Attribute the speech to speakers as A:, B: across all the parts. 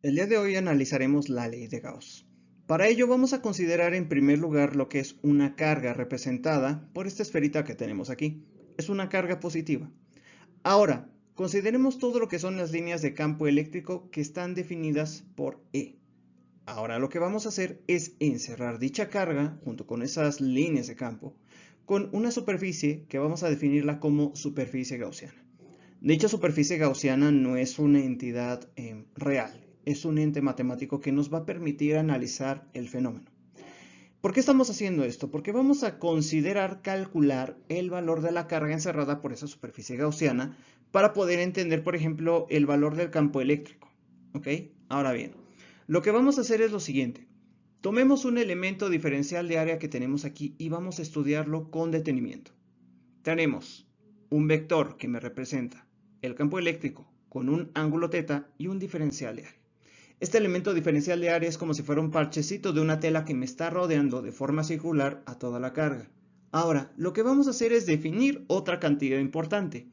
A: El día de hoy analizaremos la ley de Gauss. Para ello vamos a considerar en primer lugar lo que es una carga representada por esta esferita que tenemos aquí. Es una carga positiva. Ahora, consideremos todo lo que son las líneas de campo eléctrico que están definidas por E. Ahora lo que vamos a hacer es encerrar dicha carga junto con esas líneas de campo con una superficie que vamos a definirla como superficie gaussiana. Dicha superficie gaussiana no es una entidad real, es un ente matemático que nos va a permitir analizar el fenómeno. ¿Por qué estamos haciendo esto? Porque vamos a considerar calcular el valor de la carga encerrada por esa superficie gaussiana para poder entender, por ejemplo, el valor del campo eléctrico. ¿Ok? Ahora bien, lo que vamos a hacer es lo siguiente. Tomemos un elemento diferencial de área que tenemos aquí y vamos a estudiarlo con detenimiento. Tenemos un vector que me representa el campo eléctrico con un ángulo θ y un diferencial de área. Este elemento diferencial de área es como si fuera un parchecito de una tela que me está rodeando de forma circular a toda la carga. Ahora, lo que vamos a hacer es definir otra cantidad importante.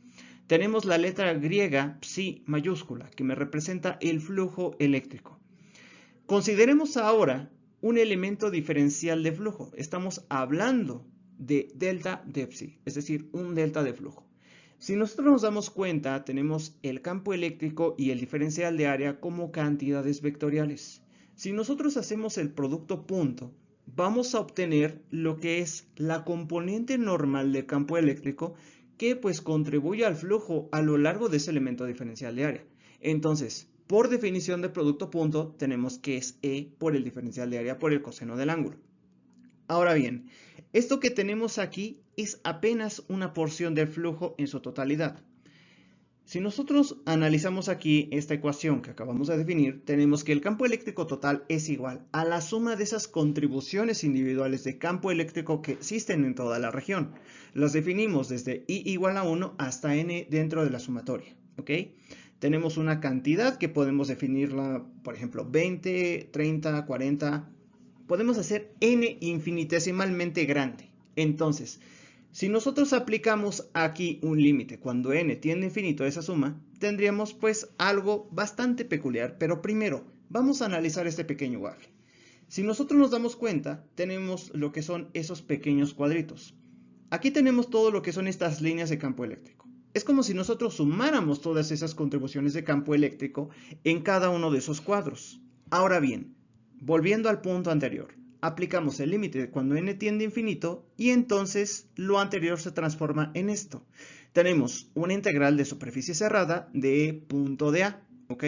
A: Tenemos la letra griega psi mayúscula que me representa el flujo eléctrico. Consideremos ahora un elemento diferencial de flujo. Estamos hablando de delta de psi, es decir, un delta de flujo. Si nosotros nos damos cuenta, tenemos el campo eléctrico y el diferencial de área como cantidades vectoriales. Si nosotros hacemos el producto punto, vamos a obtener lo que es la componente normal del campo eléctrico que pues contribuye al flujo a lo largo de ese elemento diferencial de área. Entonces, por definición de producto punto, tenemos que es E por el diferencial de área por el coseno del ángulo. Ahora bien, esto que tenemos aquí es apenas una porción del flujo en su totalidad. Si nosotros analizamos aquí esta ecuación que acabamos de definir, tenemos que el campo eléctrico total es igual a la suma de esas contribuciones individuales de campo eléctrico que existen en toda la región. Las definimos desde I igual a 1 hasta N dentro de la sumatoria. ¿Ok? Tenemos una cantidad que podemos definirla, por ejemplo, 20, 30, 40. Podemos hacer N infinitesimalmente grande. Entonces, si nosotros aplicamos aquí un límite cuando n tiende a infinito a esa suma, tendríamos pues algo bastante peculiar, pero primero vamos a analizar este pequeño waffle. Si nosotros nos damos cuenta, tenemos lo que son esos pequeños cuadritos. Aquí tenemos todo lo que son estas líneas de campo eléctrico. Es como si nosotros sumáramos todas esas contribuciones de campo eléctrico en cada uno de esos cuadros. Ahora bien, volviendo al punto anterior, aplicamos el límite cuando n tiende a infinito y entonces lo anterior se transforma en esto. Tenemos una integral de superficie cerrada de punto de A, ¿ok?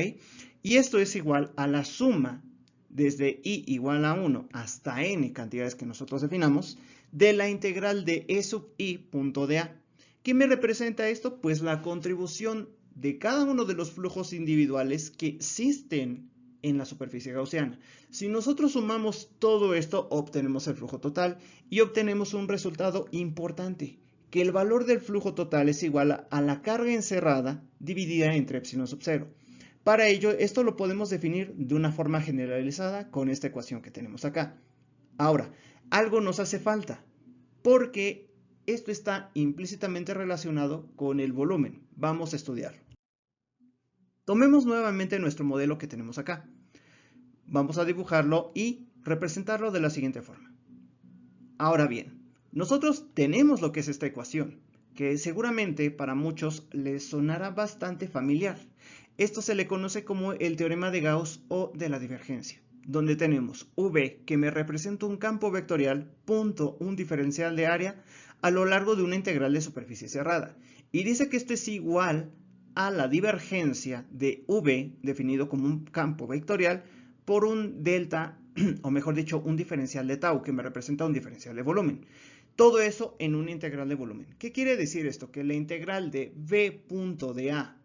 A: Y esto es igual a la suma desde i igual a 1 hasta n cantidades que nosotros definamos de la integral de e sub i punto de A. ¿Qué me representa esto? Pues la contribución de cada uno de los flujos individuales que existen en la superficie gaussiana. Si nosotros sumamos todo esto, obtenemos el flujo total y obtenemos un resultado importante, que el valor del flujo total es igual a la carga encerrada dividida entre epsilon sub 0. Para ello, esto lo podemos definir de una forma generalizada con esta ecuación que tenemos acá. Ahora, algo nos hace falta, porque esto está implícitamente relacionado con el volumen. Vamos a estudiarlo. Tomemos nuevamente nuestro modelo que tenemos acá. Vamos a dibujarlo y representarlo de la siguiente forma. Ahora bien, nosotros tenemos lo que es esta ecuación, que seguramente para muchos les sonará bastante familiar. Esto se le conoce como el teorema de Gauss o de la divergencia, donde tenemos V que me representa un campo vectorial, punto, un diferencial de área a lo largo de una integral de superficie cerrada. Y dice que esto es igual a la divergencia de V, definido como un campo vectorial, por un delta, o mejor dicho, un diferencial de tau, que me representa un diferencial de volumen. Todo eso en una integral de volumen. ¿Qué quiere decir esto? Que la integral de V punto de A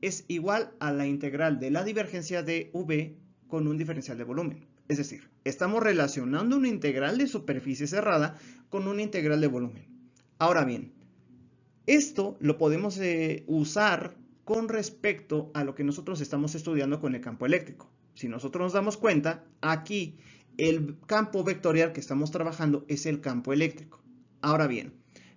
A: es igual a la integral de la divergencia de V con un diferencial de volumen. Es decir, estamos relacionando una integral de superficie cerrada con una integral de volumen. Ahora bien, esto lo podemos usar con respecto a lo que nosotros estamos estudiando con el campo eléctrico. Si nosotros nos damos cuenta, aquí el campo vectorial que estamos trabajando es el campo eléctrico. Ahora bien,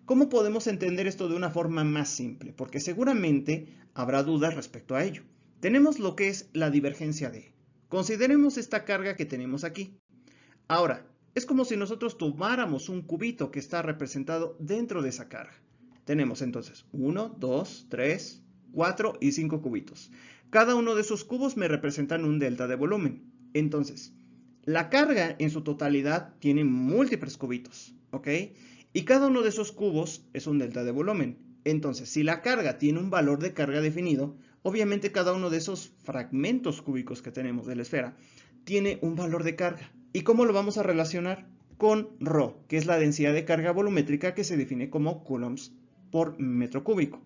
A: ¿cómo podemos entender esto de una forma más simple? Porque seguramente habrá dudas respecto a ello. Tenemos lo que es la divergencia de E. Consideremos esta carga que tenemos aquí. Ahora, es como si nosotros tomáramos un cubito que está representado dentro de esa carga. Tenemos entonces 1, 2, 3, 4 y 5 cubitos. Cada uno de esos cubos me representan un delta de volumen. Entonces, la carga en su totalidad tiene múltiples cubitos, ¿ok? Y cada uno de esos cubos es un delta de volumen. Entonces, si la carga tiene un valor de carga definido, obviamente cada uno de esos fragmentos cúbicos que tenemos de la esfera tiene un valor de carga. ¿Y cómo lo vamos a relacionar? Con ρ, que es la densidad de carga volumétrica que se define como coulombs por metro cúbico.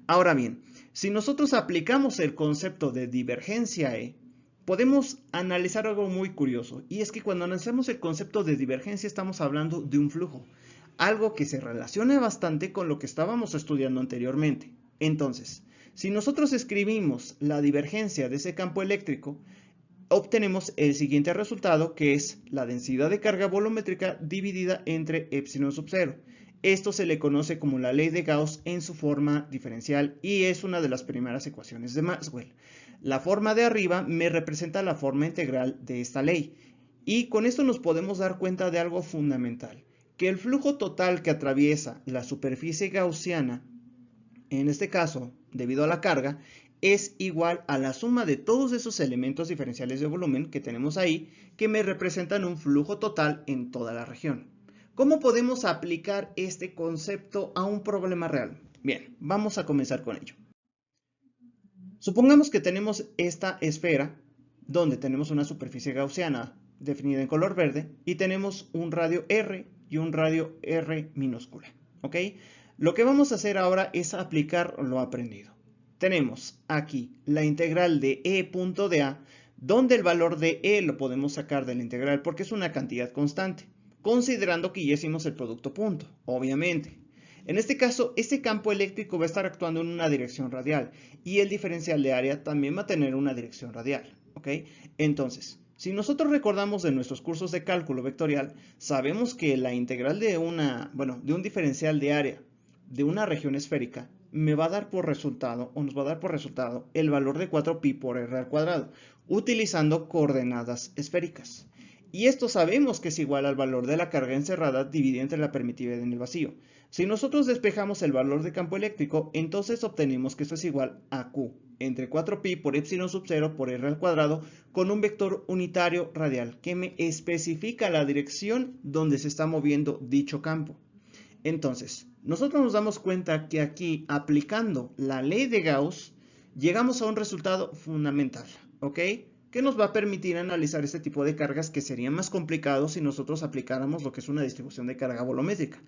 A: Ahora bien, si nosotros aplicamos el concepto de divergencia E, podemos analizar algo muy curioso, y es que cuando analizamos el concepto de divergencia estamos hablando de un flujo, algo que se relaciona bastante con lo que estábamos estudiando anteriormente. Entonces, si nosotros escribimos la divergencia de ese campo eléctrico, obtenemos el siguiente resultado, que es la densidad de carga volumétrica dividida entre epsilon sub 0. Esto se le conoce como la ley de Gauss en su forma diferencial y es una de las primeras ecuaciones de Maxwell. La forma de arriba me representa la forma integral de esta ley. Y con esto nos podemos dar cuenta de algo fundamental, que el flujo total que atraviesa la superficie gaussiana, en este caso, debido a la carga, es igual a la suma de todos esos elementos diferenciales de volumen que tenemos ahí, que me representan un flujo total en toda la región. ¿Cómo podemos aplicar este concepto a un problema real? Bien, vamos a comenzar con ello. Supongamos que tenemos esta esfera, donde tenemos una superficie gaussiana definida en color verde, y tenemos un radio R y un radio R minúscula, ¿ok? Lo que vamos a hacer ahora es aplicar lo aprendido. Tenemos aquí la integral de E punto de A, donde el valor de E lo podemos sacar de la integral porque es una cantidad constante, considerando que ya hicimos el producto punto, obviamente. En este caso, este campo eléctrico va a estar actuando en una dirección radial y el diferencial de área también va a tener una dirección radial, ¿ok? Entonces, si nosotros recordamos de nuestros cursos de cálculo vectorial, sabemos que la integral de un diferencial de área de una región esférica me va a dar por resultado, o nos va a dar por resultado, el valor de 4pi por r al cuadrado, utilizando coordenadas esféricas. Y esto sabemos que es igual al valor de la carga encerrada dividida entre la permitida en el vacío. Si nosotros despejamos el valor de campo eléctrico, entonces obtenemos que esto es igual a Q entre 4pi por epsilon sub 0 por r al cuadrado con un vector unitario radial que me especifica la dirección donde se está moviendo dicho campo. Entonces, nosotros nos damos cuenta que aquí, aplicando la ley de Gauss, llegamos a un resultado fundamental, ¿ok? Que nos va a permitir analizar este tipo de cargas que serían más complicados si nosotros aplicáramos lo que es una distribución de carga volumétrica,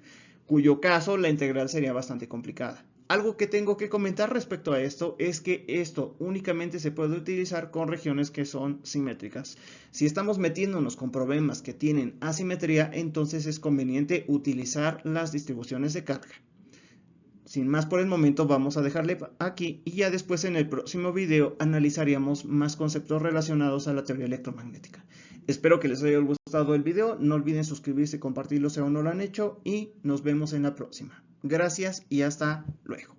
A: cuyo caso la integral sería bastante complicada. Algo que tengo que comentar respecto a esto es que esto únicamente se puede utilizar con regiones que son simétricas. Si estamos metiéndonos con problemas que tienen asimetría, entonces es conveniente utilizar las distribuciones de carga. Sin más por el momento vamos a dejarle aquí y ya después en el próximo video analizaríamos más conceptos relacionados a la teoría electromagnética. Espero que les haya gustado el video, no olviden suscribirse y compartirlo si aún no lo han hecho y nos vemos en la próxima. Gracias y hasta luego.